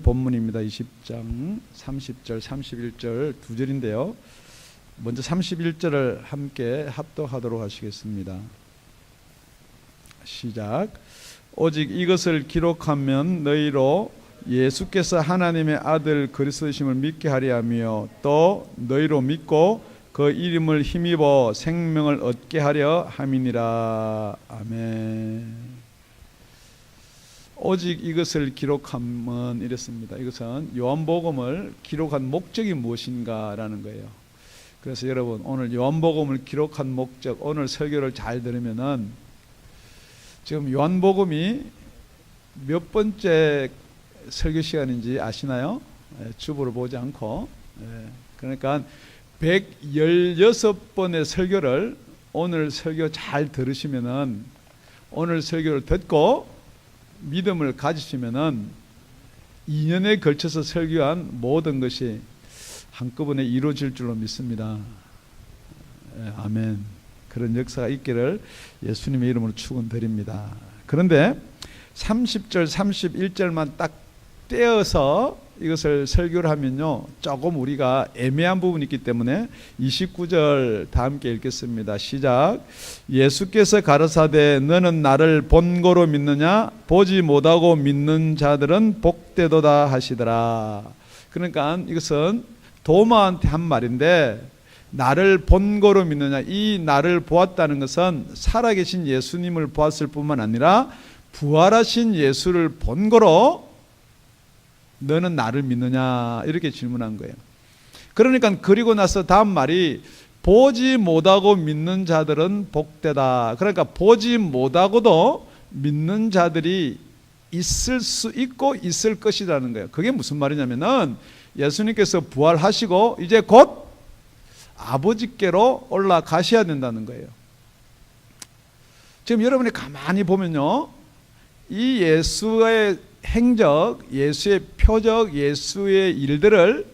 본문입니다. 20장 30절 31절 두 절인데요. 먼저 31절을 함께 합독하도록 하시겠습니다. 시작. 오직 이것을 기록하면 너희로 예수께서 하나님의 아들 그리스도심을 믿게 하려 하며 또 너희로 믿고 그 이름을 힘입어 생명을 얻게 하려 함이니라. 아멘. 오직 이것을 기록하면 이랬습니다. 이것은 요한복음을 기록한 목적이 무엇인가라는 거예요. 그래서 여러분 오늘 요한복음을 기록한 목적, 오늘 설교를 잘 들으면은 지금 요한복음이 몇 번째 설교 시간인지 아시나요? 주보를 보지 않고. 그러니까 116번의 설교를 오늘 설교 잘 들으시면은, 오늘 설교를 듣고 믿음을 가지시면은 2년에 걸쳐서 설교한 모든 것이 한꺼번에 이루어질 줄로 믿습니다. 아멘. 그런 역사가 있기를 예수님의 이름으로 축원드립니다. 그런데 30절 31절만 딱 떼어서 이것을 설교를 하면요 조금 우리가 애매한 부분이 있기 때문에 29절 다 함께 읽겠습니다. 시작. 예수께서 가르사대 너는 나를 본고로 믿느냐 보지 못하고 믿는 자들은 복되도다 하시더라. 그러니까 이것은 도마한테 한 말인데, 나를 본고로 믿느냐, 이 나를 보았다는 것은 살아계신 예수님을 보았을 뿐만 아니라 부활하신 예수를 본고로 너는 나를 믿느냐 이렇게 질문한 거예요. 그러니까 그리고 나서 다음 말이 보지 못하고 믿는 자들은 복되다. 그러니까 보지 못하고도 믿는 자들이 있을 수 있고 있을 것이라는 거예요. 그게 무슨 말이냐면은 예수님께서 부활하시고 이제 곧 아버지께로 올라가셔야 된다는 거예요. 지금 여러분이 가만히 보면요, 이 예수의 행적, 예수의 표적, 예수의 일들을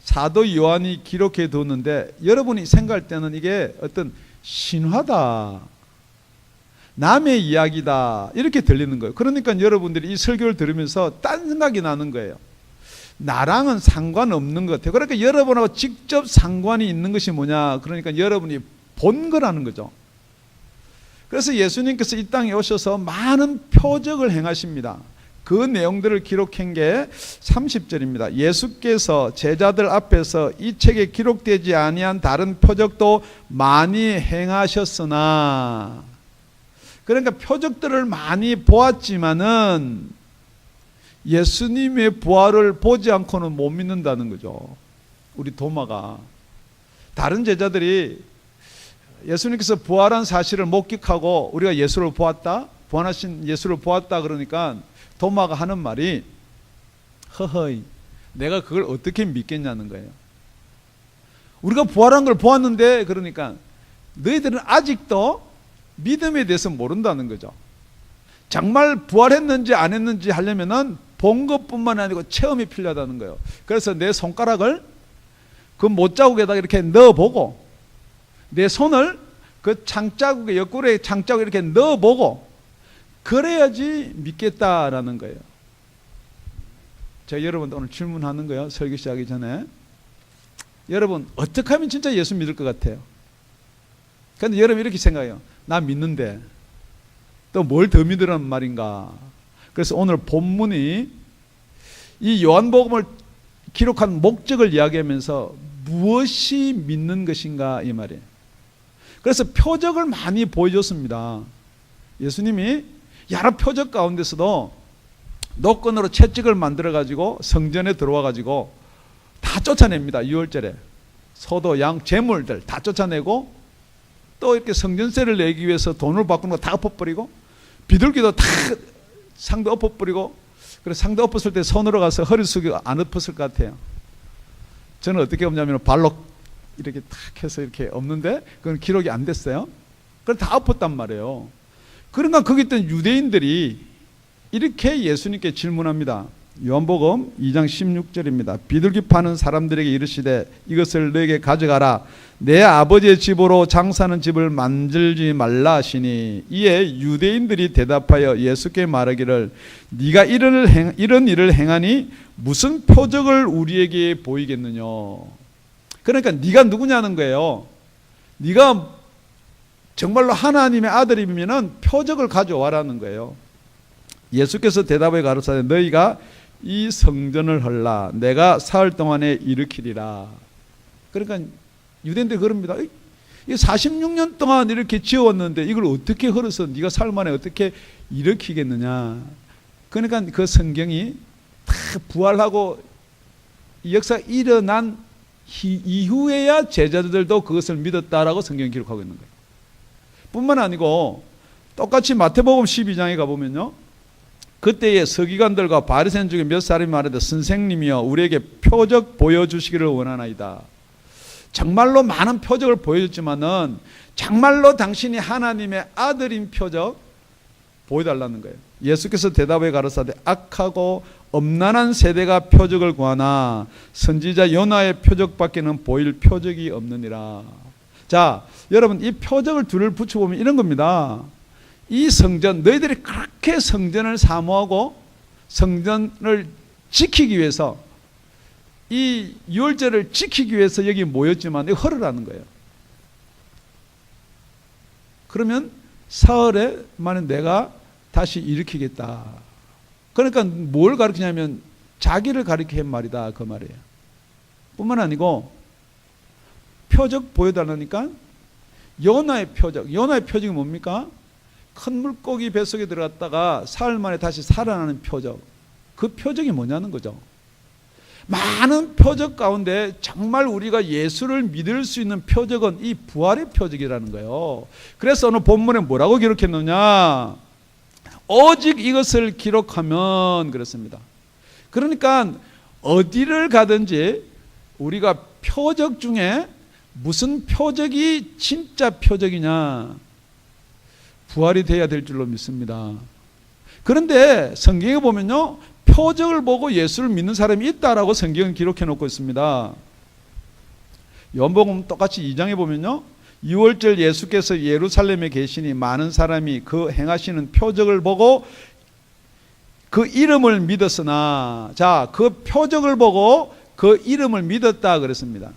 사도 요한이 기록해 두었는데, 여러분이 생각할 때는 이게 어떤 신화다, 남의 이야기다 이렇게 들리는 거예요. 그러니까 여러분들이 이 설교를 들으면서 딴 생각이 나는 거예요. 나랑은 상관없는 것 같아요. 그러니까 여러분하고 직접 상관이 있는 것이 뭐냐, 그러니까 여러분이 본 거라는 거죠. 그래서 예수님께서 이 땅에 오셔서 많은 표적을 행하십니다. 그 내용들을 기록한 게 30절입니다. 예수께서 제자들 앞에서 이 책에 기록되지 아니한 다른 표적도 많이 행하셨으나, 그러니까 표적들을 많이 보았지만은 예수님의 부활을 보지 않고는 못 믿는다는 거죠. 우리 도마가. 다른 제자들이 예수님께서 부활한 사실을 목격하고 우리가 예수를 보았다, 부활하신 예수를 보았다 그러니까 도마가 하는 말이 허허이 내가 그걸 어떻게 믿겠냐는 거예요. 우리가 부활한 걸 보았는데, 그러니까 너희들은 아직도 믿음에 대해서 모른다는 거죠. 정말 부활했는지 안 했는지 하려면은 본 것뿐만 아니고 체험이 필요하다는 거예요. 그래서 내 손가락을 그 못자국에다가 이렇게 넣어보고, 내 손을 그 창자국에, 옆구리에 창자국에 이렇게 넣어보고, 그래야지 믿겠다라는 거예요. 제가 여러분들 오늘 질문하는 거예요. 설교 시작하기 전에. 여러분 어떻게 하면 진짜 예수 믿을 것 같아요? 그런데 여러분 이렇게 생각해요. 나 믿는데 또 뭘 더 믿으라는 말인가? 그래서 오늘 본문이 이 요한복음을 기록한 목적을 이야기하면서 무엇이 믿는 것인가 이 말이에요. 그래서 표적을 많이 보여줬습니다. 예수님이 여러 표적 가운데서도 노끈으로 채찍을 만들어 가지고 성전에 들어와 가지고 다 쫓아냅니다. 6월절에 소도 양 재물들 다 쫓아내고, 또 이렇게 성전세를 내기 위해서 돈을 바꾸는 거 다 엎어버리고, 비둘기도 다 상대 엎어버리고, 그래서 상대 엎었을 때 손으로 가서 허리 숙이고 안 엎었을 것 같아요. 저는 어떻게 없냐면 발로 이렇게 탁 해서 이렇게 엎는데 그건 기록이 안 됐어요. 그걸 다 엎었단 말이에요. 그러니까 거기 있던 유대인들이 이렇게 예수님께 질문합니다. 요한복음 2장 16절입니다. 비둘기 파는 사람들에게 이르시되 이것을 너에게 가져가라. 내 아버지의 집으로 장사하는 집을 만들지 말라 하시니 이에 유대인들이 대답하여 예수께 말하기를 네가 이런 일을 행하니 무슨 표적을 우리에게 보이겠느냐. 그러니까 네가 누구냐는 거예요. 네가 정말로 하나님의 아들이면 표적을 가져와라는 거예요. 예수께서 대답해 가로사대 너희가 이 성전을 헐라 내가 사흘 동안에 일으키리라. 그러니까 유대인들이 그럽니다. 이 46년 동안 이렇게 지어왔는데 이걸 어떻게 헐어서 네가 사흘 만에 어떻게 일으키겠느냐. 그러니까 그 성경이 다 부활하고 역사가 일어난 이후에야 제자들도 그것을 믿었다라고 성경이 기록하고 있는 거예요. 뿐만 아니고 똑같이 마태복음 12장에 가보면요, 그때의 서기관들과 바리새인 중에 몇 사람이 말하되 선생님이여 우리에게 표적 보여주시기를 원하나이다. 정말로 많은 표적을 보여줬지만은 정말로 당신이 하나님의 아들인 표적 보여달라는 거예요. 예수께서 대답해 가로사대 악하고 엄난한 세대가 표적을 구하나 선지자 요나의 표적밖에는 보일 표적이 없느니라. 자, 여러분 이 표적을 둘을 붙여보면 이런 겁니다. 이 성전, 너희들이 그렇게 성전을 사모하고 성전을 지키기 위해서 이 유월절을 지키기 위해서 여기 모였지만 이거 헐으라는 거예요. 그러면 사흘에 만에 내가 다시 일으키겠다. 그러니까 뭘 가르치냐면 자기를 가리키는 말이다 그 말이에요. 뿐만 아니고 표적 보여달라니까 요나의 표적이 뭡니까? 큰 물고기 뱃속에 들어갔다가 사흘 만에 다시 살아나는 표적. 그 표적이 뭐냐는 거죠. 많은 표적 가운데 정말 우리가 예수를 믿을 수 있는 표적은 이 부활의 표적이라는 거예요. 그래서 오늘 본문에 뭐라고 기록했느냐? 오직 이것을 기록하면 그렇습니다. 그러니까 어디를 가든지 우리가 표적 중에 무슨 표적이 진짜 표적이냐? 부활이 돼야 될 줄로 믿습니다. 그런데 성경에 보면요, 표적을 보고 예수를 믿는 사람이 있다라고 성경은 기록해 놓고 있습니다. 요한복음 똑같이 2장에 보면요, 6월절 예수께서 예루살렘에 계시니 많은 사람이 그 행하시는 표적을 보고 그 이름을 믿었으나, 자, 그 표적을 보고 그 이름을 믿었다 그랬습니다.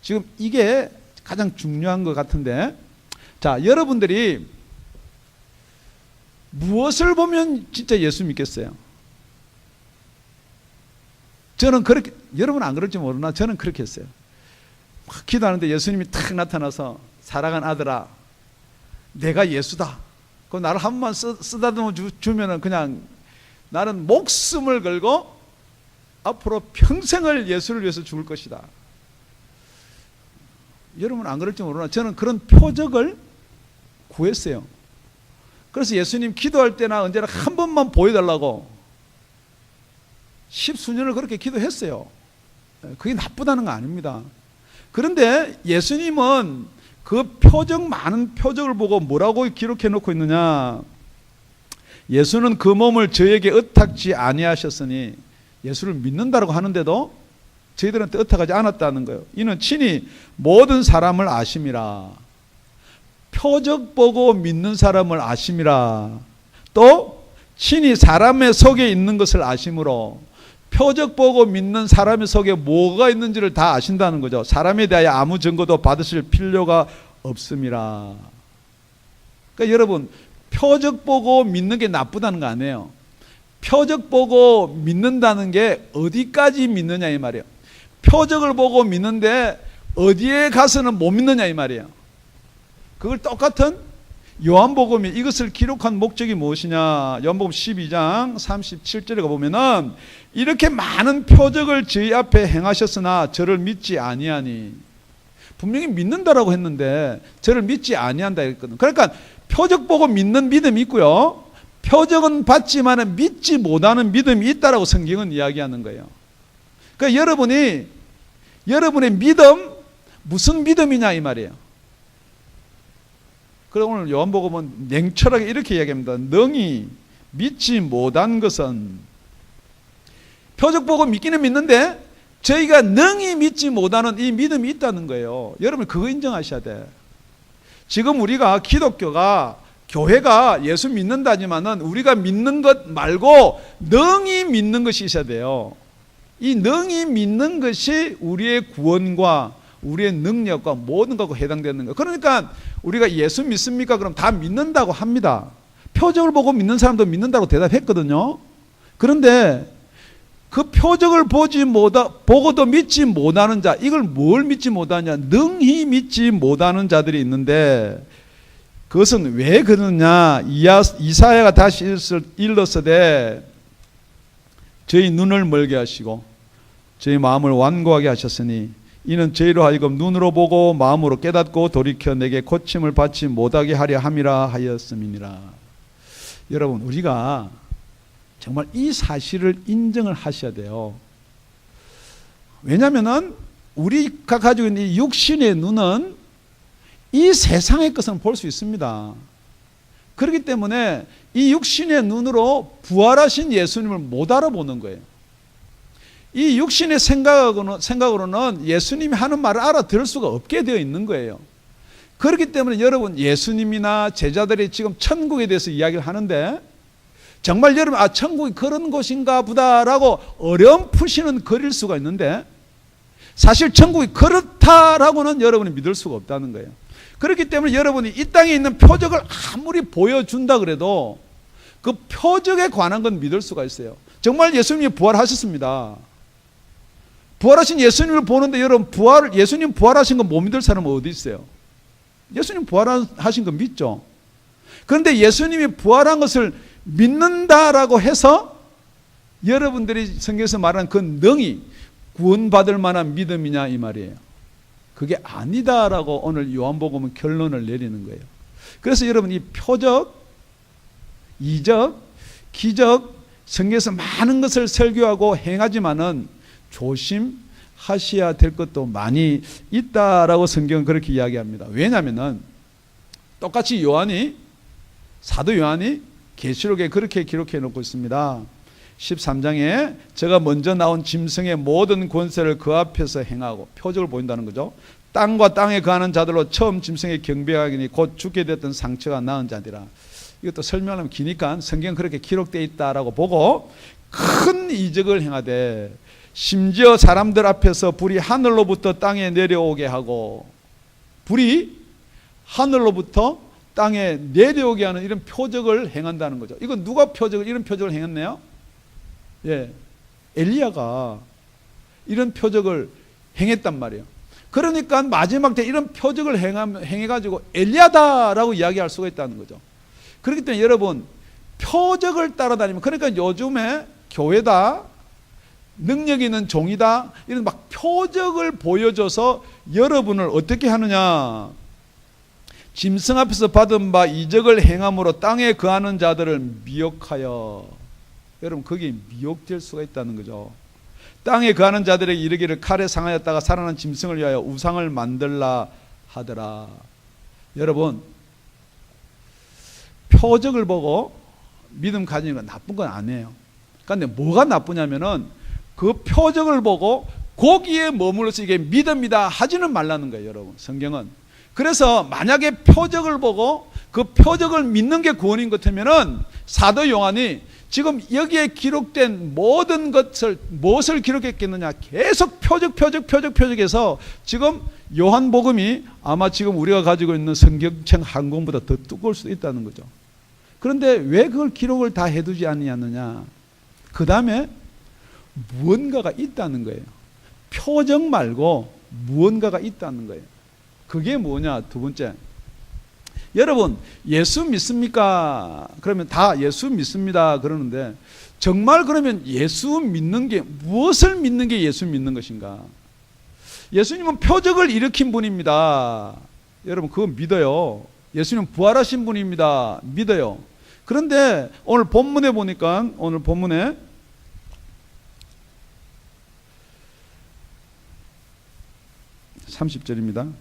지금 이게 가장 중요한 것 같은데, 자, 여러분들이 무엇을 보면 진짜 예수 믿겠어요? 저는 그렇게, 여러분 안 그럴지 모르나 저는 그렇게 했어요. 막 기도하는데 예수님이 탁 나타나서 사랑하는 아들아, 내가 예수다. 그 나를 한 번만 쓰다듬어 주면은 그냥 나는 목숨을 걸고 앞으로 평생을 예수를 위해서 죽을 것이다. 여러분 안 그럴지 모르나 저는 그런 표적을 구했어요. 그래서 예수님 기도할 때나 언제나 한 번만 보여달라고 10수년을 그렇게 기도했어요. 그게 나쁘다는 거 아닙니다. 그런데 예수님은 그 표적, 많은 표적을 보고 뭐라고 기록해 놓고 있느냐? 예수는 그 몸을 저에게 의탁지 아니하셨으니, 예수를 믿는다고 하는데도 저희들한테 의탁하지 않았다는 거예요. 이는 친히 모든 사람을 아심이라. 표적 보고 믿는 사람을 아심이라. 또 친히 사람의 속에 있는 것을 아심으로, 표적 보고 믿는 사람의 속에 뭐가 있는지를 다 아신다는 거죠. 사람에 대하여 아무 증거도 받으실 필요가 없음이라. 그러니까 여러분, 표적 보고 믿는 게 나쁘다는 거 아니에요. 표적 보고 믿는다는 게 어디까지 믿느냐 이 말이에요. 표적을 보고 믿는데 어디에 가서는 못 믿느냐 이 말이에요. 그걸 똑같은 요한복음이 이것을 기록한 목적이 무엇이냐? 요한복음 12장 37절에 가보면은 이렇게 많은 표적을 저희 앞에 행하셨으나 저를 믿지 아니하니, 분명히 믿는다라고 했는데 저를 믿지 아니한다 했거든요. 그러니까 표적 보고 믿는 믿음이 있고요, 표적은 받지만 믿지 못하는 믿음이 있다라고 성경은 이야기하는 거예요. 그러니까 여러분의 믿음 무슨 믿음이냐 이 말이에요. 그래서 오늘 요한복음은 냉철하게 이렇게 이야기합니다. 능히 믿지 못한 것은 표적 보고 믿기는 믿는데 저희가 능히 믿지 못하는 이 믿음이 있다는 거예요. 여러분 그거 인정하셔야 돼. 지금 우리가 기독교가 교회가 예수 믿는다지만은 우리가 믿는 것 말고 능히 믿는 것이 있어야 돼요. 이 능히 믿는 것이 우리의 구원과 우리의 능력과 모든 것과 해당되는 거예요. 그러니까 우리가 예수 믿습니까? 그럼 다 믿는다고 합니다. 표적을 보고 믿는 사람도 믿는다고 대답했거든요. 그런데 그 표적을 보고도 믿지 못하는 자, 이걸 뭘 믿지 못하냐? 능히 믿지 못하는 자들이 있는데 그것은 왜 그러느냐? 이사야가 다시 일렀으되 저희 눈을 멀게 하시고 저희 마음을 완고하게 하셨으니 이는 저희로 하여금 눈으로 보고 마음으로 깨닫고 돌이켜 내게 고침을 받지 못하게 하려 함이라 하였음이니라. 여러분 우리가 정말 이 사실을 인정을 하셔야 돼요. 왜냐하면 우리가 가지고 있는 이 육신의 눈은 이 세상의 것은 볼 수 있습니다. 그렇기 때문에 이 육신의 눈으로 부활하신 예수님을 못 알아보는 거예요. 이 육신의 생각으로는 예수님이 하는 말을 알아들을 수가 없게 되어 있는 거예요. 그렇기 때문에 여러분 예수님이나 제자들이 지금 천국에 대해서 이야기를 하는데 정말 여러분 천국이 그런 곳인가 보다라고 어렴풋이는 그릴 수가 있는데 사실 천국이 그렇다라고는 여러분이 믿을 수가 없다는 거예요. 그렇기 때문에 여러분이 이 땅에 있는 표적을 아무리 보여준다 그래도 그 표적에 관한 건 믿을 수가 있어요. 정말 예수님이 부활하셨습니다. 부활하신 예수님을 보는데 여러분 예수님 부활하신 거 못 믿을 사람은 어디 있어요? 예수님 부활하신 거 믿죠. 그런데 예수님이 부활한 것을 믿는다라고 해서 여러분들이 성경에서 말하는 그 능히 구원받을 만한 믿음이냐 이 말이에요. 그게 아니다라고 오늘 요한복음은 결론을 내리는 거예요. 그래서 여러분 이 표적, 이적, 기적 성경에서 많은 것을 설교하고 행하지만은 조심하셔야 될 것도 많이 있다라고 성경은 그렇게 이야기합니다. 왜냐하면은 똑같이 사도 요한이 계시록에 그렇게 기록해 놓고 있습니다. 13장에 제가 먼저 나온 짐승의 모든 권세를 그 앞에서 행하고 표적을 보인다는 거죠. 땅과 땅에 거하는 자들로 처음 짐승의 경배하기니 곧 죽게 됐던 상처가 나은 자들아. 이것도 설명하면 기니까 성경 그렇게 기록되어 있다라고 보고 큰 이적을 행하되 심지어 사람들 앞에서 불이 하늘로부터 땅에 내려오게 하고 불이 하늘로부터 땅에 내려오게 하는 이런 표적을 행한다는 거죠. 이건 누가 이런 표적을 행했네요? 엘리야가 이런 표적을 행했단 말이에요. 그러니까 마지막 때 이런 표적을 행해가지고 엘리야다라고 이야기할 수가 있다는 거죠. 그렇기 때문에 여러분 표적을 따라다니면 그러니까 요즘에 교회다 능력 있는 종이다 이런 막 표적을 보여줘서 여러분을 어떻게 하느냐 짐승 앞에서 받은 바 이적을 행함으로 땅에 거하는 자들을 미혹하여 여러분 거기에 미혹될 수가 있다는 거죠. 땅에 거하는 자들에게 이르기를 칼에 상하였다가 살아난 짐승을 위하여 우상을 만들라 하더라. 여러분 표적을 보고 믿음 가지는 건 나쁜 건 아니에요. 그런데 뭐가 나쁘냐면은 그 표적을 보고 거기에 머물러서 이게 믿음이다 하지는 말라는 거예요. 여러분 성경은. 그래서 만약에 표적을 보고 그 표적을 믿는 게 구원인 것 같으면은 사도 요한이 지금 여기에 기록된 모든 것을 무엇을 기록했겠느냐 계속 표적해서 지금 요한복음이 아마 지금 우리가 가지고 있는 성경책 한 권보다 더 두꺼울 수도 있다는 거죠. 그런데 왜 그걸 기록을 다 해두지 않느냐? 그 다음에 무언가가 있다는 거예요. 표적 말고 무언가가 있다는 거예요. 그게 뭐냐? 두 번째, 여러분 예수 믿습니까? 그러면 다 예수 믿습니다 그러는데 정말 그러면 예수 믿는 게 무엇을 믿는 게 예수 믿는 것인가? 예수님은 표적을 일으킨 분입니다. 여러분 그거 믿어요. 예수님은 부활하신 분입니다. 믿어요. 그런데 오늘 본문에 보니까 오늘 본문에 30절입니다.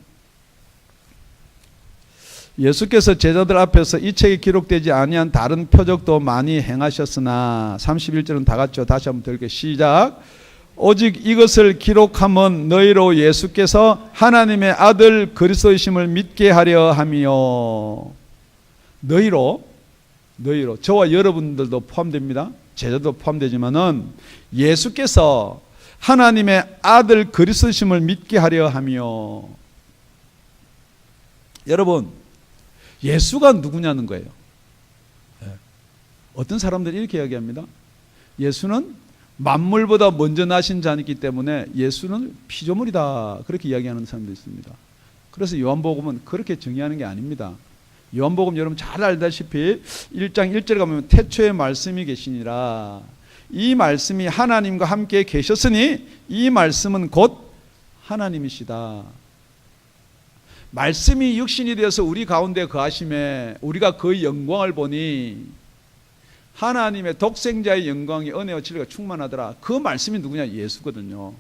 예수께서 제자들 앞에서 이 책에 기록되지 아니한 다른 표적도 많이 행하셨으나 31절은 다 같죠. 다시 한번 들을게요. 시작. 오직 이것을 기록함은 너희로 예수께서 하나님의 아들 그리스도이심을 믿게 하려 함이요. 너희로 저와 여러분들도 포함됩니다. 제자도 포함되지만은 예수께서 하나님의 아들 그리스도이심을 믿게 하려 함이요. 여러분, 예수가 누구냐는 거예요. 어떤 사람들이 이렇게 이야기합니다. 예수는 만물보다 먼저 나신 자이기 때문에 예수는 피조물이다, 그렇게 이야기하는 사람도 있습니다. 그래서 요한복음은 그렇게 정의하는 게 아닙니다. 요한복음 여러분 잘 알다시피 1장 1절에 가면 태초에 말씀이 계시니라. 이 말씀이 하나님과 함께 계셨으니 이 말씀은 곧 하나님이시다. 말씀이 육신이 되어서 우리 가운데 거하심에 우리가 그 영광을 보니 하나님의 독생자의 영광이 은혜와 진리가 충만하더라. 그 말씀이 누구냐? 예수거든요.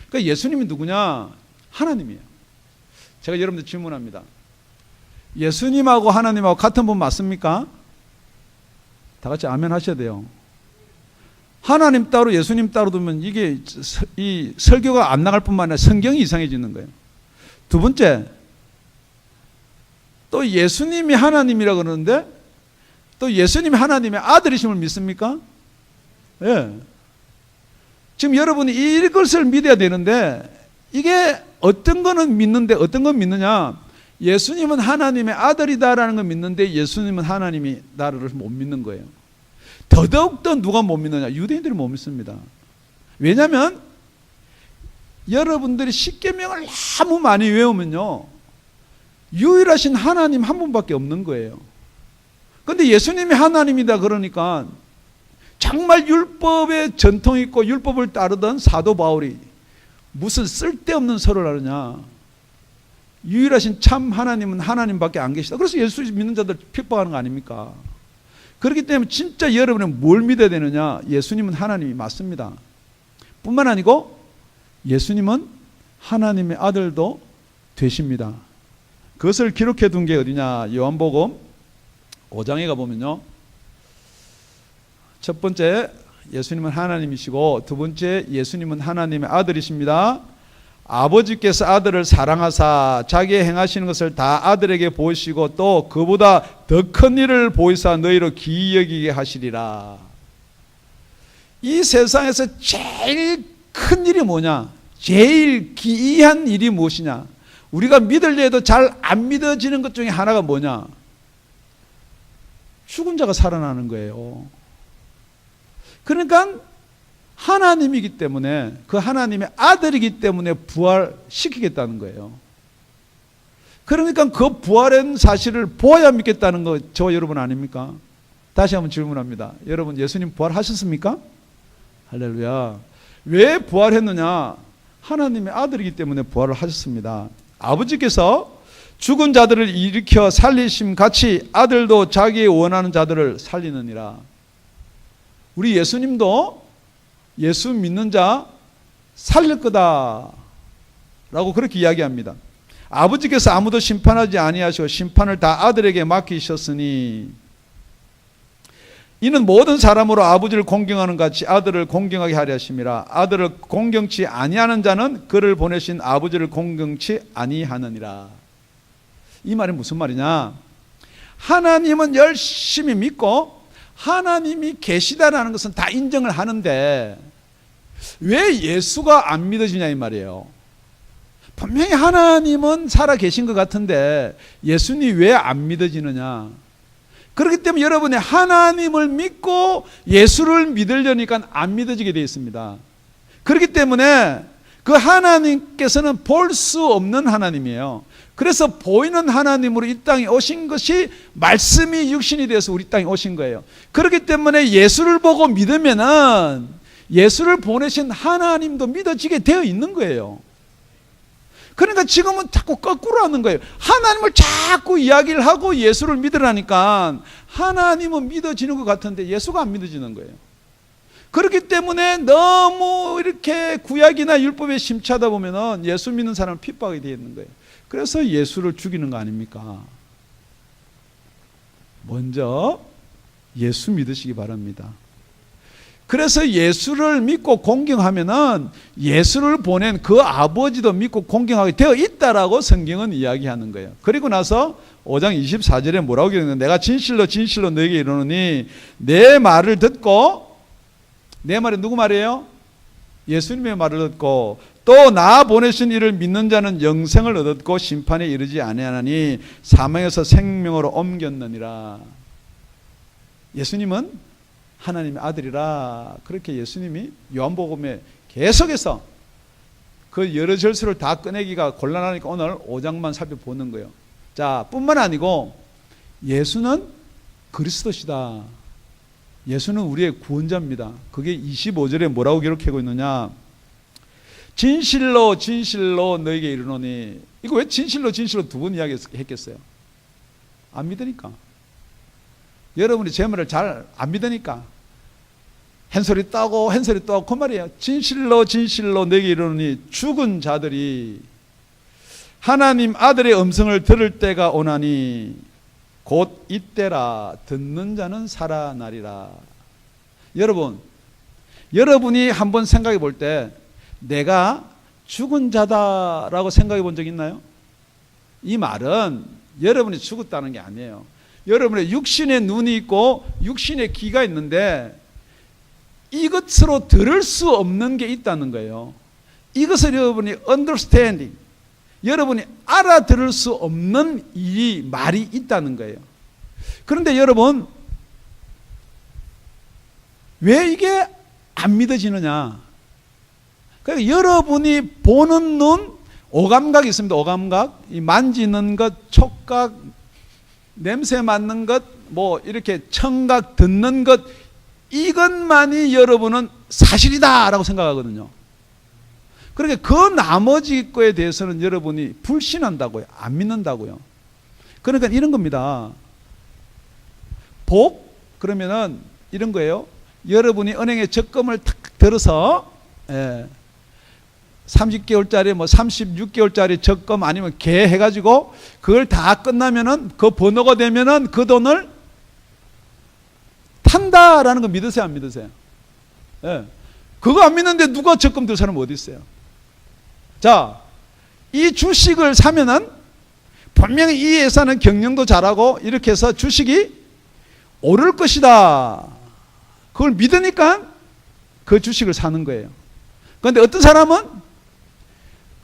그러니까 예수님이 누구냐? 하나님이에요. 제가 여러분들 질문합니다. 예수님하고 하나님하고 같은 분 맞습니까? 다 같이 아멘 하셔야 돼요. 하나님 따로 예수님 따로 두면 이게 이 설교가 안 나갈 뿐만 아니라 성경이 이상해지는 거예요. 두 번째, 또 예수님이 하나님이라 그러는데 또 예수님이 하나님의 아들이심을 믿습니까? 예. 지금 여러분이 이것을 믿어야 되는데 이게 어떤 거는 믿는데 어떤 건 믿느냐? 예수님은 하나님의 아들이다라는 걸 믿는데 예수님은 하나님이 나를 못 믿는 거예요. 더더욱더 누가 못 믿느냐? 유대인들이 못 믿습니다. 왜냐하면 여러분들이 십계명을 너무 많이 외우면요, 유일하신 하나님 한 분밖에 없는 거예요. 그런데 예수님이 하나님이다 그러니까 정말 율법에 전통 있고 율법을 따르던 사도 바울이 무슨 쓸데없는 설을 하느냐? 유일하신 참 하나님은 하나님밖에 안 계시다. 그래서 예수 믿는 자들 핍박하는 거 아닙니까? 그렇기 때문에 진짜 여러분은 뭘 믿어야 되느냐? 예수님은 하나님이 맞습니다. 뿐만 아니고 예수님은 하나님의 아들도 되십니다. 그것을 기록해 둔 게 어디냐? 요한복음 5장에 가보면요, 첫 번째 예수님은 하나님이시고 두 번째 예수님은 하나님의 아들이십니다. 아버지께서 아들을 사랑하사 자기의 행하시는 것을 다 아들에게 보이시고 또 그보다 더 큰 일을 보이사 너희로 기이 여기게 하시리라. 이 세상에서 제일 큰 일이 뭐냐? 제일 기이한 일이 무엇이냐? 우리가 믿으려 해도 잘 안 믿어지는 것 중에 하나가 뭐냐? 죽은 자가 살아나는 거예요. 그러니까 하나님이기 때문에, 그 하나님의 아들이기 때문에 부활시키겠다는 거예요. 그러니까 그 부활한 사실을 보아야 믿겠다는 거 저와 여러분 아닙니까? 다시 한번 질문합니다. 여러분, 예수님 부활하셨습니까? 할렐루야. 왜 부활했느냐? 하나님의 아들이기 때문에 부활을 하셨습니다. 아버지께서 죽은 자들을 일으켜 살리심 같이 아들도 자기 원하는 자들을 살리느니라. 우리 예수님도 예수 믿는 자 살릴 거다 라고 그렇게 이야기합니다. 아버지께서 아무도 심판하지 아니하시고 심판을 다 아들에게 맡기셨으니 이는 모든 사람으로 아버지를 공경하는 같이 아들을 공경하게 하려 하심이라. 아들을 공경치 아니하는 자는 그를 보내신 아버지를 공경치 아니하느니라. 이 말이 무슨 말이냐? 하나님은 열심히 믿고 하나님이 계시다라는 것은 다 인정을 하는데 왜 예수가 안 믿어지냐 이 말이에요. 분명히 하나님은 살아 계신 것 같은데 예수님이 왜 안 믿어지느냐? 그렇기 때문에 여러분이 하나님을 믿고 예수를 믿으려니까 안 믿어지게 되어 있습니다. 그렇기 때문에 그 하나님께서는 볼 수 없는 하나님이에요. 그래서 보이는 하나님으로 이 땅에 오신 것이 말씀이 육신이 되어서 우리 땅에 오신 거예요. 그렇기 때문에 예수를 보고 믿으면은 예수를 보내신 하나님도 믿어지게 되어 있는 거예요. 그러니까 지금은 자꾸 거꾸로 하는 거예요. 하나님을 자꾸 이야기를 하고 예수를 믿으라니까 하나님은 믿어지는 것 같은데 예수가 안 믿어지는 거예요. 그렇기 때문에 너무 이렇게 구약이나 율법에 심취하다 보면은 예수 믿는 사람을 핍박하게 되어 있는 거예요. 그래서 예수를 죽이는 거 아닙니까? 먼저 예수 믿으시기 바랍니다. 그래서 예수를 믿고 공경하면은 예수를 보낸 그 아버지도 믿고 공경하게 되어 있다라고 성경은 이야기하는 거예요. 그리고 나서 5장 24절에 뭐라고 기록했는데, 내가 진실로 진실로 너에게 이르노니 내 말을 듣고, 내 말이 누구 말이에요? 예수님의 말을 듣고 또 나 보내신 이를 믿는 자는 영생을 얻었고 심판에 이르지 아니하나니 사망에서 생명으로 옮겼느니라. 예수님은 하나님의 아들이라, 그렇게 예수님이 요한복음에 계속해서 그 여러 절수를 다 꺼내기가 곤란하니까 오늘 5장만 살펴보는 거예요. 자, 뿐만 아니고 예수는 그리스도시다. 예수는 우리의 구원자입니다. 그게 25절에 뭐라고 기록하고 있느냐? 진실로 진실로 너에게 이르노니. 이거 왜 진실로 진실로 두 번 이야기했겠어요? 안 믿으니까. 여러분이 제 말을 잘 안 믿으니까 한 소리 따고 한 소리 또 하고 그 말이에요. 진실로 진실로 너에게 이르노니 죽은 자들이 하나님 아들의 음성을 들을 때가 오나니 곧 이때라. 듣는 자는 살아나리라. 여러분, 여러분이 한번 생각해 볼 때 내가 죽은 자다라고 생각해 본 적 있나요? 이 말은 여러분이 죽었다는 게 아니에요. 여러분의 육신의 눈이 있고 육신의 귀가 있는데 이것으로 들을 수 없는 게 있다는 거예요. 이것을 여러분이 understanding, 여러분이 알아들을 수 없는 이 말이 있다는 거예요. 그런데 여러분, 왜 이게 안 믿어지느냐? 그러니까 여러분이 보는 눈, 오감각이 있습니다. 오감각, 이 만지는 것, 촉각, 냄새 맡는 것, 뭐 이렇게 청각, 듣는 것, 이것만이 여러분은 사실이다라고 생각하거든요. 그러니까 그 나머지 거에 대해서는 여러분이 불신한다고요. 안 믿는다고요. 그러니까 이런 겁니다. 복? 그러면은 이런 거예요. 여러분이 은행에 적금을 탁 들어서 30개월짜리 뭐 36개월짜리 적금 아니면 개 해가지고 그걸 다 끝나면은 그 번호가 되면은 그 돈을 탄다라는 거 믿으세요? 안 믿으세요? 예. 그거 안 믿는데 누가 적금 들 사람 어디 있어요? 자, 이 주식을 사면은 분명히 이 회사는 경영도 잘하고 이렇게 해서 주식이 오를 것이다. 그걸 믿으니까 그 주식을 사는 거예요. 그런데 어떤 사람은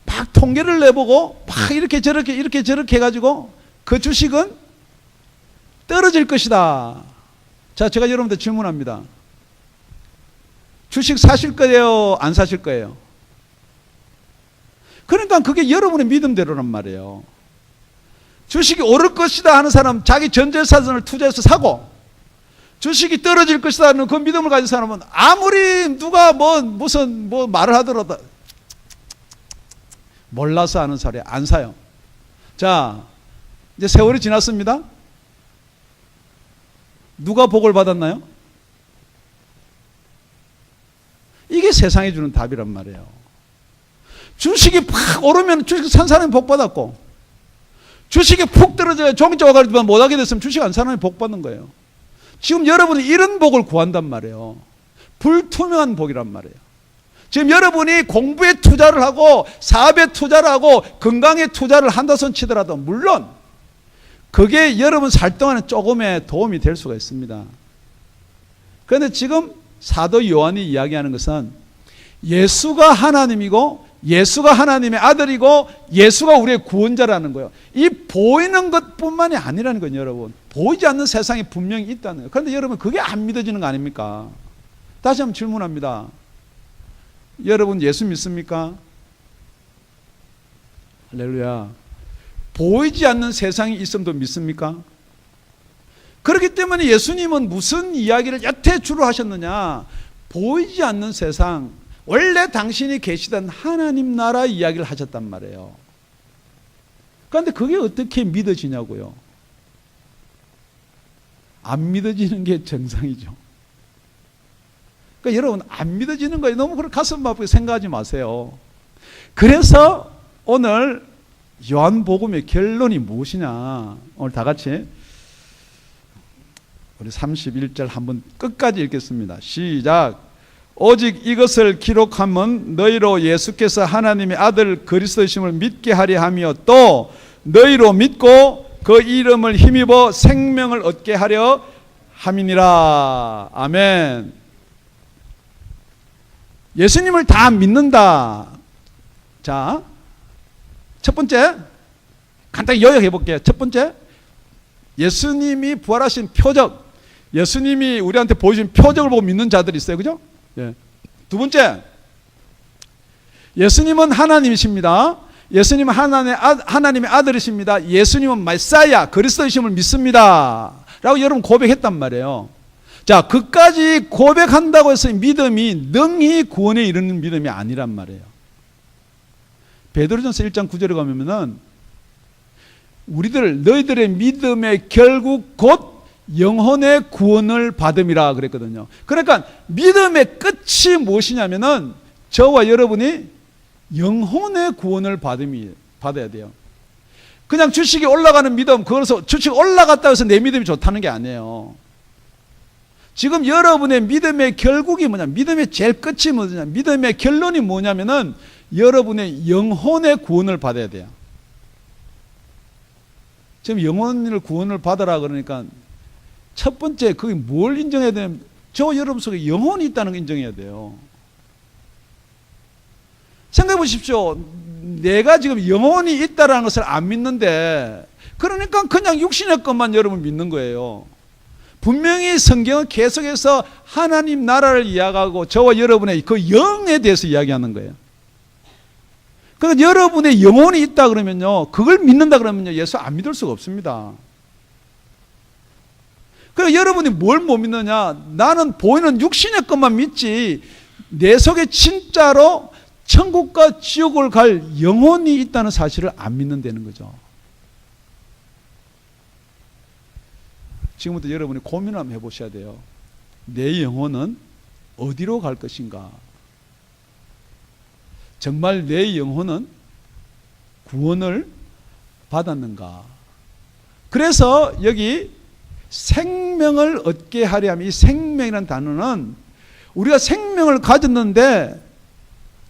막 통계를 내보고 막 이렇게 저렇게 해가지고 그 주식은 떨어질 것이다. 자, 제가 여러분들 질문합니다. 주식 사실 거예요? 안 사실 거예요? 그러니까 그게 여러분의 믿음대로란 말이에요. 주식이 오를 것이다 하는 사람 자기 전 재산을 투자해서 사고, 주식이 떨어질 것이다 하는 그 믿음을 가진 사람은 아무리 누가 무슨 말을 하더라도 몰라서 하는 사람이 안 사요. 자, 이제 세월이 지났습니다. 누가 복을 받았나요? 이게 세상이 주는 답이란 말이에요. 주식이 팍 오르면 주식 산 사람이 복 받았고, 주식이 푹 떨어져야 종이자 와가지고 못하게 됐으면 주식 안 사는 사람이 복 받는 거예요. 지금 여러분이 이런 복을 구한단 말이에요. 불투명한 복이란 말이에요. 지금 여러분이 공부에 투자를 하고 사업에 투자를 하고 건강에 투자를 한다 손 치더라도 물론 그게 여러분 살 동안에 조금의 도움이 될 수가 있습니다. 그런데 지금 사도 요한이 이야기하는 것은 예수가 하나님이고 예수가 하나님의 아들이고 예수가 우리의 구원자라는 거예요. 이 보이는 것뿐만이 아니라는 거예요. 여러분, 보이지 않는 세상이 분명히 있다는 거예요. 그런데 여러분 그게 안 믿어지는 거 아닙니까? 다시 한번 질문합니다. 여러분 예수 믿습니까? 할렐루야. 보이지 않는 세상이 있음도 믿습니까? 그렇기 때문에 예수님은 무슨 이야기를 여태 주로 하셨느냐? 보이지 않는 세상, 원래 당신이 계시던 하나님 나라 이야기를 하셨단 말이에요. 그런데 그게 어떻게 믿어지냐고요? 안 믿어지는 게 정상이죠. 그러니까 여러분 안 믿어지는 거에 너무 가슴 아프게 생각하지 마세요. 그래서 오늘 요한복음의 결론이 무엇이냐? 오늘 다 같이 우리 31절 한번 끝까지 읽겠습니다. 시작. 오직 이것을 기록하면 너희로 예수께서 하나님의 아들 그리스도이심을 믿게 하려 하며 또 너희로 믿고 그 이름을 힘입어 생명을 얻게 하려 함이니라. 아멘. 예수님을 다 믿는다. 자, 첫 번째 간단히 요약해 볼게요. 첫 번째, 예수님이 부활하신 표적, 예수님이 우리한테 보여준 표적을 보고 믿는 자들이 있어요. 그죠? 예. 두 번째, 예수님은 하나님이십니다. 예수님은 하나님의 아들이십니다. 예수님은 메사야, 그리스도이심을 믿습니다. 라고 여러분 고백했단 말이에요. 자, 그까지 고백한다고 해서 믿음이 능히 구원에 이르는 믿음이 아니란 말이에요. 베드로전서 1장 9절에 가면은 너희들의 믿음의 결국 곧 영혼의 구원을 받음이라 그랬거든요. 그러니까 믿음의 끝이 무엇이냐면은 저와 여러분이 영혼의 구원을 받아야 돼요. 그냥 주식이 올라가는 믿음, 그래서 주식 올라갔다 해서 내 믿음이 좋다는 게 아니에요. 지금 여러분의 믿음의 결국이 뭐냐, 믿음의 제일 끝이 뭐냐, 믿음의 결론이 뭐냐면은 여러분의 영혼의 구원을 받아야 돼요. 지금 영혼을 구원을 받으라 그러니까 첫 번째 그게 뭘 인정해야 되냐면 저 여러분 속에 영혼이 있다는 걸 인정해야 돼요. 생각해 보십시오. 내가 지금 영혼이 있다는 것을 안 믿는데 그러니까 그냥 육신의 것만 여러분 믿는 거예요. 분명히 성경은 계속해서 하나님 나라를 이야기하고 저와 여러분의 그 영에 대해서 이야기하는 거예요. 그러니까 여러분의 영혼이 있다 그러면요, 그걸 믿는다 그러면요, 예수 안 믿을 수가 없습니다. 그러니까 여러분이 뭘 못 믿느냐, 나는 보이는 육신의 것만 믿지 내 속에 진짜로 천국과 지옥을 갈 영혼이 있다는 사실을 안 믿는다는 거죠. 지금부터 여러분이 고민을 한번 해보셔야 돼요. 내 영혼은 어디로 갈 것인가? 정말 내 영혼은 구원을 받았는가? 그래서 여기 생명을 얻게 하려 하면 이 생명이라는 단어는 우리가 생명을 가졌는데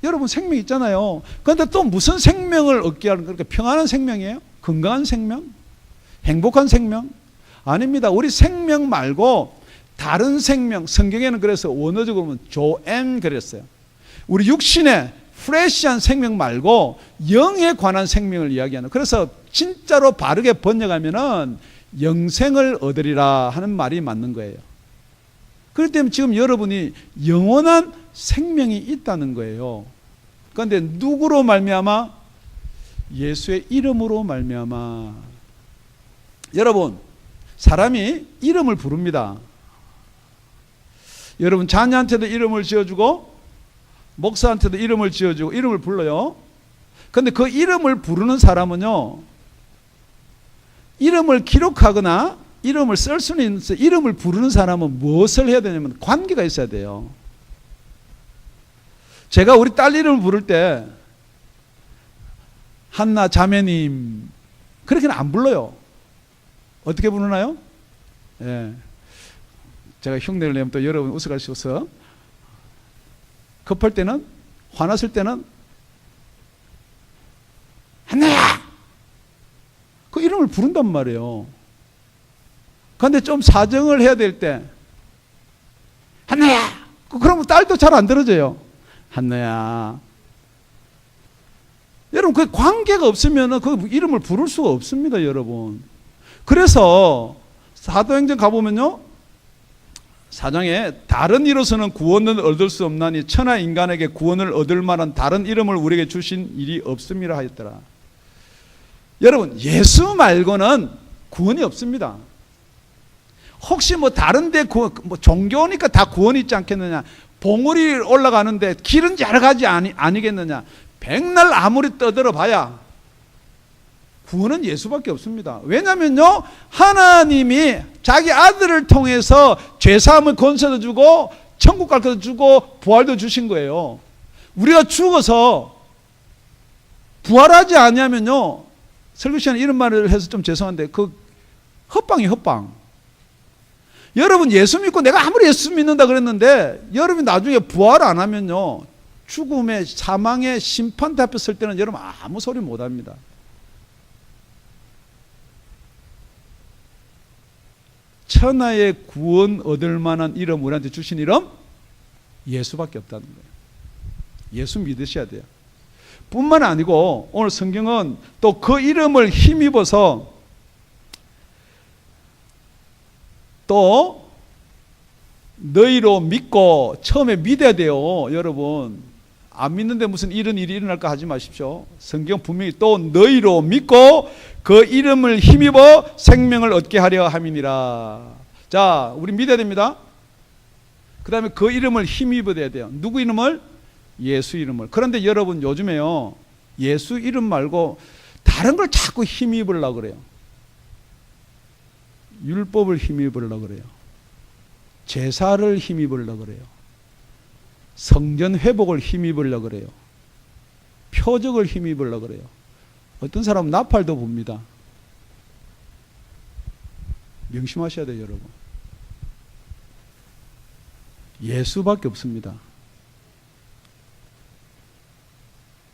여러분 생명 있잖아요. 그런데 또 무슨 생명을 얻게 하는 그러니까 평안한 생명이에요? 건강한 생명? 행복한 생명? 아닙니다. 우리 생명 말고 다른 생명, 성경에는 그래서 원어적으로 보면 조엔 그랬어요. 우리 육신의 프레시한 생명 말고 영에 관한 생명을 이야기하는, 그래서 진짜로 바르게 번역하면은 영생을 얻으리라 하는 말이 맞는 거예요. 그렇기 때문에 지금 여러분이 영원한 생명이 있다는 거예요. 그런데 누구로 말미암아? 예수의 이름으로 말미암아. 여러분, 사람이 이름을 부릅니다. 여러분 자녀한테도 이름을 지어주고 목사한테도 이름을 지어주고 이름을 불러요. 그런데 그 이름을 부르는 사람은요, 이름을 기록하거나 이름을 쓸 수는 있는데 이름을 부르는 사람은 무엇을 해야 되냐면 관계가 있어야 돼요. 제가 우리 딸 이름을 부를 때 한나 자매님 그렇게는 안 불러요. 어떻게 부르나요? 예. 제가 흉내를 내면 또 여러분 웃어가셔서 급할 때는, 화났을 때는 한나야! 그 이름을 부른단 말이에요. 그런데 좀 사정을 해야 될 때 한나야! 그러면 딸도 잘 안 들어져요. 한나야. 여러분 그 관계가 없으면 그 이름을 부를 수가 없습니다, 여러분. 그래서 사도행전 가보면요, 4장에 다른 이로서는 구원을 얻을 수 없나니 천하 인간에게 구원을 얻을 만한 다른 이름을 우리에게 주신 일이 없음이라 하였더라. 여러분 예수 말고는 구원이 없습니다. 혹시 뭐 다른데 뭐 종교니까 다 구원이 있지 않겠느냐? 봉우리 올라가는데 길은 여러 가지 아니겠느냐? 백날 아무리 떠들어 봐야 구원은 예수밖에 없습니다. 왜냐면요, 하나님이 자기 아들을 통해서 죄사함을 건설해 주고 천국 갈 것도 주고 부활도 주신 거예요. 우리가 죽어서 부활하지 않으면요, 설교 시간에 이런 말을 해서 좀 죄송한데 그 헛방이 헛방. 여러분 예수 믿고 내가 아무리 예수 믿는다 그랬는데 여러분이 나중에 부활 안 하면요, 죽음의 사망의 심판대 앞에 설 때는 여러분 아무 소리 못 합니다. 천하의 구원 얻을 만한 이름, 우리한테 주신 이름 예수밖에 없다는 거예요. 예수 믿으셔야 돼요. 뿐만 아니고 오늘 성경은 또 그 이름을 힘입어서 또 너희로 믿고, 처음에 믿어야 돼요. 여러분 안 믿는데 무슨 이런 일이 일어날까 하지 마십시오. 성경 분명히 또 너희로 믿고 그 이름을 힘입어 생명을 얻게 하려 함이니라. 자, 우리 믿어야 됩니다. 그 다음에 그 이름을 힘입어야 돼요. 누구 이름을? 예수 이름을. 그런데 여러분 요즘에요, 예수 이름 말고 다른 걸 자꾸 힘입으려고 그래요. 율법을 힘입으려고 그래요. 제사를 힘입으려고 그래요. 성전 회복을 힘입으려고 그래요. 표적을 힘입으려고 그래요. 어떤 사람은 나팔도 붑니다. 명심하셔야 돼요, 여러분. 예수밖에 없습니다.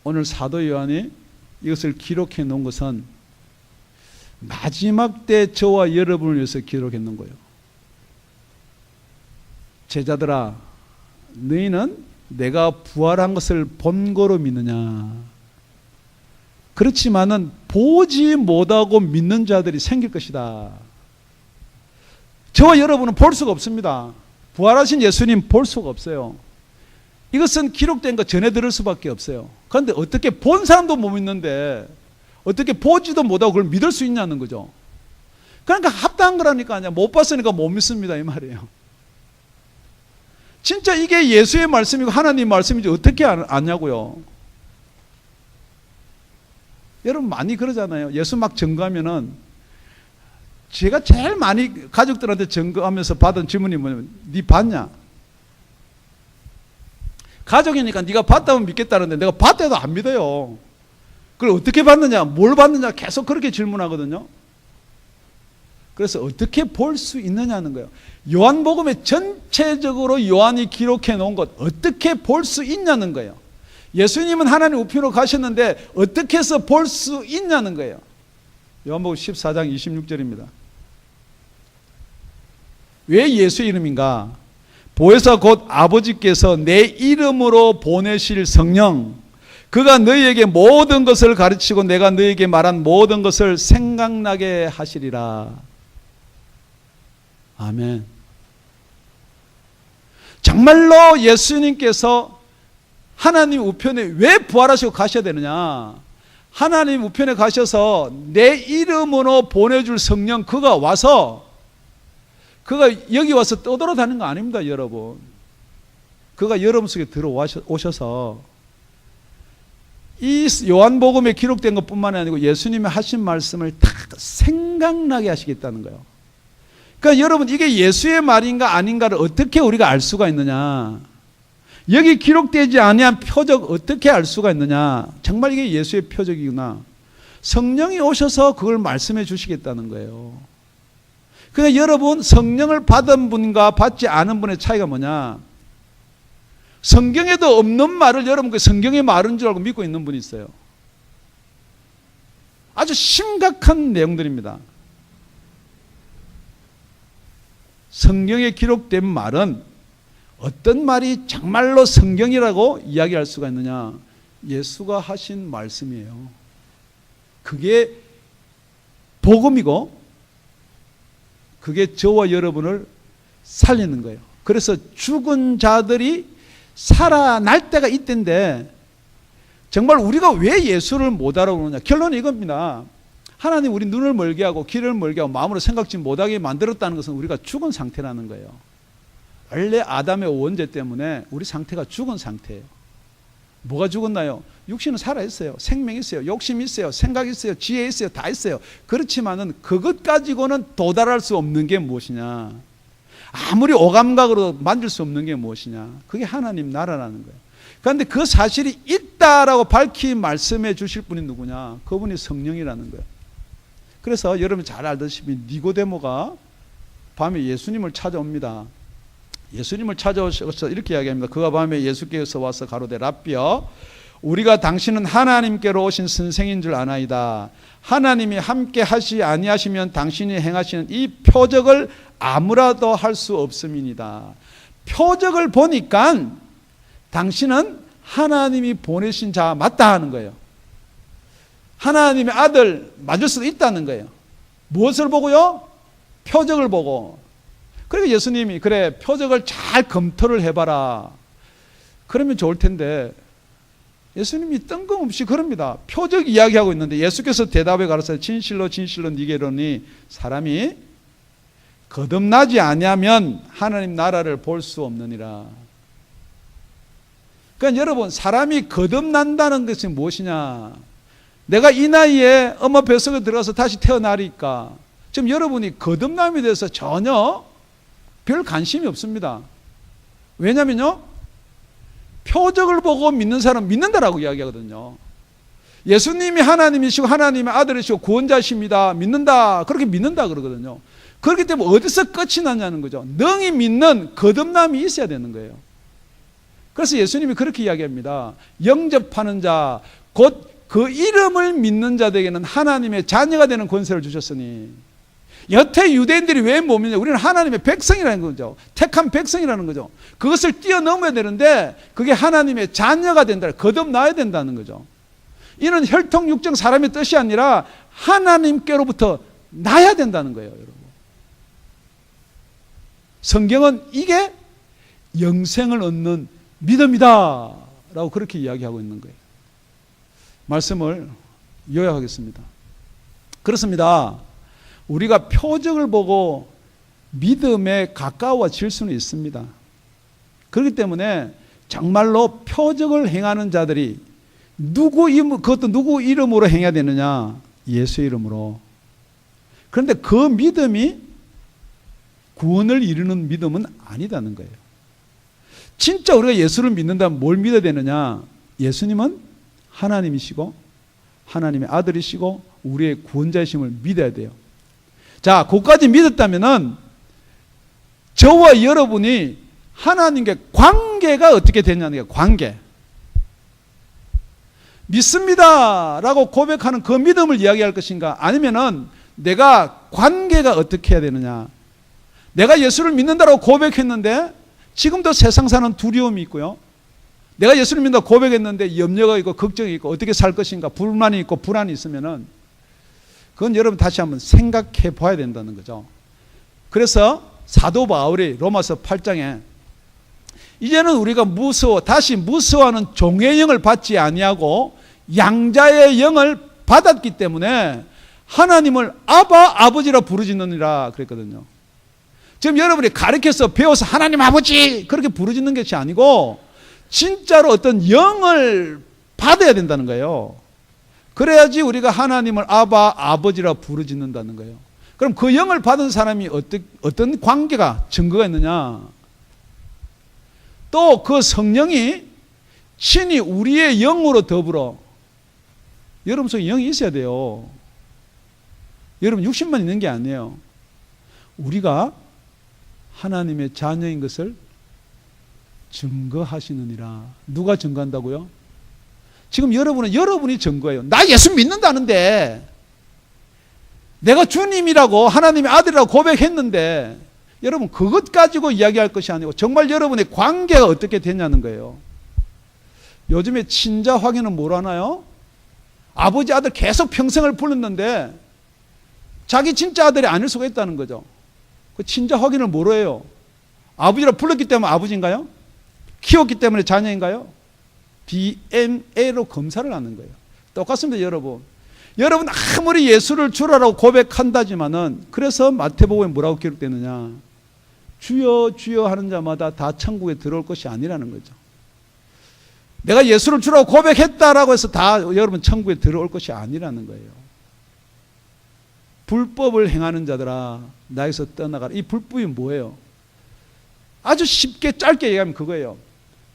오늘 사도 요한이 이것을 기록해 놓은 것은 마지막 때 저와 여러분을 위해서 기록해 놓은 거예요. 제자들아, 너희는 내가 부활한 것을 본거로 믿느냐? 그렇지만은 보지 못하고 믿는 자들이 생길 것이다. 저와 여러분은 볼 수가 없습니다. 부활하신 예수님 볼 수가 없어요. 이것은 기록된 거 전해 들을 수밖에 없어요. 그런데 어떻게 본 사람도 못 믿는데 어떻게 보지도 못하고 그걸 믿을 수 있냐는 거죠. 그러니까 합당한 거라니까. 아니야, 못 봤으니까 못 믿습니다 이 말이에요. 진짜 이게 예수의 말씀이고 하나님 말씀인지 어떻게 아냐고요. 여러분 많이 그러잖아요. 예수 막 증거하면은, 제가 제일 많이 가족들한테 증거하면서 받은 질문이 뭐냐면, 네 봤냐? 가족이니까 네가 봤다면 믿겠다는데 내가 봤대도 안 믿어요. 그걸 어떻게 봤느냐, 뭘 봤느냐 계속 그렇게 질문하거든요. 그래서 어떻게 볼 수 있느냐는 거예요. 요한복음에 전체적으로 요한이 기록해 놓은 것 어떻게 볼 수 있냐는 거예요. 예수님은 하나님 우편으로 가셨는데 어떻게 해서 볼 수 있냐는 거예요. 요한복음 14장 26절입니다. 왜 예수의 이름인가? 보혜사 곧 아버지께서 내 이름으로 보내실 성령, 그가 너희에게 모든 것을 가르치고 내가 너희에게 말한 모든 것을 생각나게 하시리라. 아멘. 정말로 예수님께서 하나님 우편에 왜 부활하시고 가셔야 되느냐? 하나님 우편에 가셔서 내 이름으로 보내줄 성령, 그가 와서, 그가 여기 와서 떠돌아다니는 거 아닙니다, 여러분. 그가 여러분 속에 들어오셔서 이 요한복음에 기록된 것뿐만 아니고 예수님이 하신 말씀을 다 생각나게 하시겠다는 거예요. 그러니까 여러분, 이게 예수의 말인가 아닌가를 어떻게 우리가 알 수가 있느냐? 여기 기록되지 아니한 표적 어떻게 알 수가 있느냐? 정말 이게 예수의 표적이구나. 성령이 오셔서 그걸 말씀해 주시겠다는 거예요. 그러니까 여러분, 성령을 받은 분과 받지 않은 분의 차이가 뭐냐? 성경에도 없는 말을 여러분 그 성경의 말인 줄 알고 믿고 있는 분이 있어요. 아주 심각한 내용들입니다. 성경에 기록된 말은 어떤 말이 정말로 성경이라고 이야기할 수가 있느냐? 예수가 하신 말씀이에요. 그게 복음이고 그게 저와 여러분을 살리는 거예요. 그래서 죽은 자들이 살아날 때가 이때인데, 정말 우리가 왜 예수를 못 알아보느냐? 결론은 이겁니다. 하나님 우리 눈을 멀게 하고 귀를 멀게 하고 마음으로 생각지 못하게 만들었다는 것은 우리가 죽은 상태라는 거예요. 원래 아담의 원죄 때문에 우리 상태가 죽은 상태예요. 뭐가 죽었나요? 육신은 살아있어요. 생명이 있어요. 욕심이 있어요. 생각이 있어요. 지혜 있어요. 다 있어요. 그렇지만은 그것 가지고는 도달할 수 없는 게 무엇이냐? 아무리 오감각으로 만질 수 없는 게 무엇이냐? 그게 하나님 나라라는 거예요. 그런데 그 사실이 있다라고 밝히 말씀해 주실 분이 누구냐? 그분이 성령이라는 거예요. 그래서 여러분 잘 알다시피 니고데모가 밤에 예수님을 찾아옵니다. 예수님을 찾아오셔서 이렇게 이야기합니다. 그가 밤에 예수께서 와서 가로되 랍비여 우리가 당신은 하나님께로 오신 선생인 줄 아나이다. 하나님이 함께 하시 아니하시면 당신이 행하시는 이 표적을 아무라도 할 수 없음이니이다. 표적을 보니까 당신은 하나님이 보내신 자 맞다 하는 거예요. 하나님의 아들 맞을 수도 있다는 거예요. 무엇을 보고요? 표적을 보고. 그러니까 예수님이 그래 표적을 잘 검토를 해봐라. 그러면 좋을 텐데 예수님이 뜬금없이 그럽니다. 표적 이야기하고 있는데 예수께서 대답해 가로되 진실로 진실로 네게 이르노니 사람이 거듭나지 아니하면 하나님 나라를 볼 수 없느니라. 그러니까 여러분 사람이 거듭난다는 것이 무엇이냐. 내가 이 나이에 엄마 뱃속에 들어가서 다시 태어나리까 지금 여러분이 거듭남에 대해서 전혀 별 관심이 없습니다. 왜냐면요 표적을 보고 믿는 사람 믿는다라고 이야기하거든요. 예수님이 하나님이시고 하나님의 아들이시고 구원자십니다. 믿는다. 그렇게 믿는다 그러거든요. 그렇기 때문에 어디서 끝이 나냐는 거죠. 능히 믿는 거듭남이 있어야 되는 거예요. 그래서 예수님이 그렇게 이야기합니다. 영접하는 자, 곧 그 이름을 믿는 자들에게는 하나님의 자녀가 되는 권세를 주셨으니. 여태 유대인들이 왜 못 믿냐? 우리는 하나님의 백성이라는 거죠. 택한 백성이라는 거죠. 그것을 뛰어넘어야 되는데 그게 하나님의 자녀가 된다. 거듭나야 된다는 거죠. 이는 혈통 육정 사람의 뜻이 아니라 하나님께로부터 나야 된다는 거예요, 여러분. 성경은 이게 영생을 얻는 믿음이다 라고 그렇게 이야기하고 있는 거예요. 말씀을 요약하겠습니다. 그렇습니다. 우리가 표적을 보고 믿음에 가까워질 수는 있습니다. 그렇기 때문에 정말로 표적을 행하는 자들이 그것도 누구 이름으로 행해야 되느냐? 예수의 이름으로. 그런데 그 믿음이 구원을 이루는 믿음은 아니다는 거예요. 진짜 우리가 예수를 믿는다면 뭘 믿어야 되느냐? 예수님은 하나님이시고 하나님의 아들이시고 우리의 구원자이심을 믿어야 돼요. 자, 그것까지 믿었다면은 저와 여러분이 하나님께 관계가 어떻게 되냐는 거예요. 관계. 믿습니다 라고 고백하는 그 믿음을 이야기할 것인가? 아니면은 내가 관계가 어떻게 해야 되느냐? 내가 예수를 믿는다라고 고백했는데 지금도 세상 사는 두려움이 있고요. 내가 예수를 믿는다고 고백했는데 염려가 있고 걱정이 있고 어떻게 살 것인가 불만이 있고 불안이 있으면은 그건 여러분 다시 한번 생각해 봐야 된다는 거죠. 그래서 사도 바울이 로마서 8장에 이제는 우리가 다시 무서워하는 종의 영을 받지 아니하고 양자의 영을 받았기 때문에 하나님을 아버지라 부르짖느니라 그랬거든요. 지금 여러분이 가르쳐서 배워서 하나님 아버지 그렇게 부르짖는 것이 아니고 진짜로 어떤 영을 받아야 된다는 거예요. 그래야지 우리가 하나님을 아버지라 부르짖는다는 거예요. 그럼 그 영을 받은 사람이 어떤 관계가 증거가 있느냐? 또 그 성령이 친히 우리의 영으로 더불어 여러분 속에 영이 있어야 돼요. 여러분 육신만 있는 게 아니에요. 우리가 하나님의 자녀인 것을 증거하시느니라. 누가 증거한다고요? 지금 여러분이 증거예요. 나 예수 믿는다는데 내가 주님이라고 하나님의 아들이라고 고백했는데 여러분 그것 가지고 이야기할 것이 아니고 정말 여러분의 관계가 어떻게 되냐는 거예요. 요즘에 친자 확인은 뭘 하나요? 아버지 아들 계속 평생을 불렀는데 자기 진짜 아들이 아닐 수가 있다는 거죠. 그 친자 확인을 뭐로 해요? 아버지라 불렀기 때문에 아버지인가요? 키웠기 때문에 자녀인가요? DNA로 검사를 하는 거예요. 똑같습니다, 여러분. 여러분 아무리 예수를 주라고 고백한다지만은 그래서 마태복음에 뭐라고 기록되느냐? 주여 주여 하는 자마다 다 천국에 들어올 것이 아니라는 거죠. 내가 예수를 주라고 고백했다라고 해서 다 여러분 천국에 들어올 것이 아니라는 거예요. 불법을 행하는 자들아 나에게서 떠나가라. 이 불법이 뭐예요? 아주 쉽게 짧게 얘기하면 그거예요.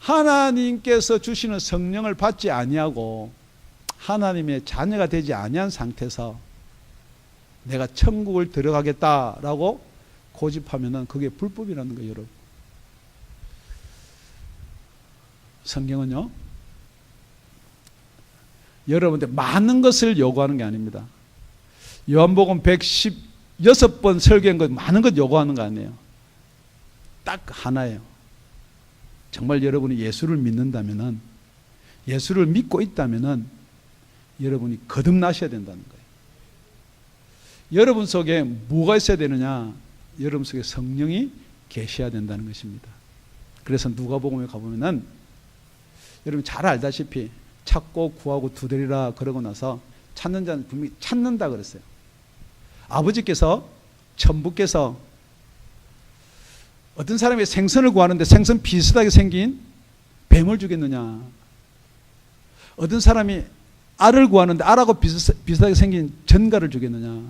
하나님께서 주시는 성령을 받지 아니하고 하나님의 자녀가 되지 아니한 상태에서 내가 천국을 들어가겠다라고 고집하면은 그게 불법이라는 거예요, 여러분. 성경은요, 여러분들 많은 것을 요구하는 게 아닙니다. 요한복음 116번 설교한 것 많은 것 요구하는 거 아니에요. 딱 하나예요. 정말 여러분이 예수를 믿는다면은, 예수를 믿고 있다면은 여러분이 거듭나셔야 된다는 거예요. 여러분 속에 뭐가 있어야 되느냐? 여러분 속에 성령이 계셔야 된다는 것입니다. 그래서 누가복음에 가보면은 여러분 잘 알다시피 찾고 구하고 두드리라 그러고 나서 찾는 자는 분명히 찾는다 그랬어요. 아버지께서, 천부께서 어떤 사람이 생선을 구하는데 생선 비슷하게 생긴 뱀을 주겠느냐? 어떤 사람이 알을 구하는데 알하고 비슷하게 생긴 전갈을 주겠느냐?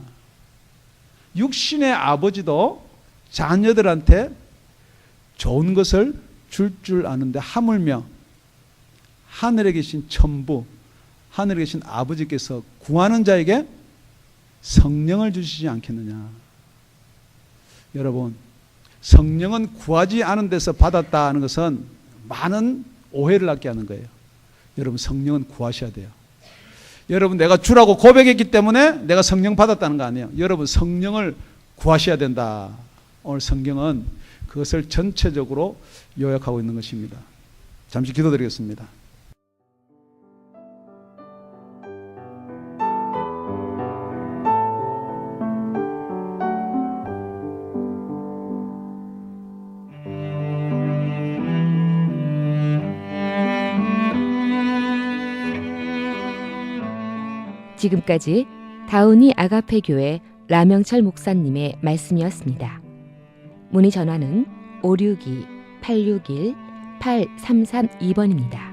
육신의 아버지도 자녀들한테 좋은 것을 줄 아는데 하물며 하늘에 계신 천부, 하늘에 계신 아버지께서 구하는 자에게 성령을 주시지 않겠느냐? 여러분, 성령은 구하지 않은 데서 받았다는 것은 많은 오해를 낳게 하는 거예요. 여러분, 성령은 구하셔야 돼요. 여러분, 내가 주라고 고백했기 때문에 내가 성령 받았다는 거 아니에요. 여러분, 성령을 구하셔야 된다. 오늘 성경은 그것을 전체적으로 요약하고 있는 것입니다. 잠시 기도드리겠습니다. 지금까지 다운이 아가페 교회 라명철 목사님의 말씀이었습니다. 문의 전화는 562-861-8332번입니다.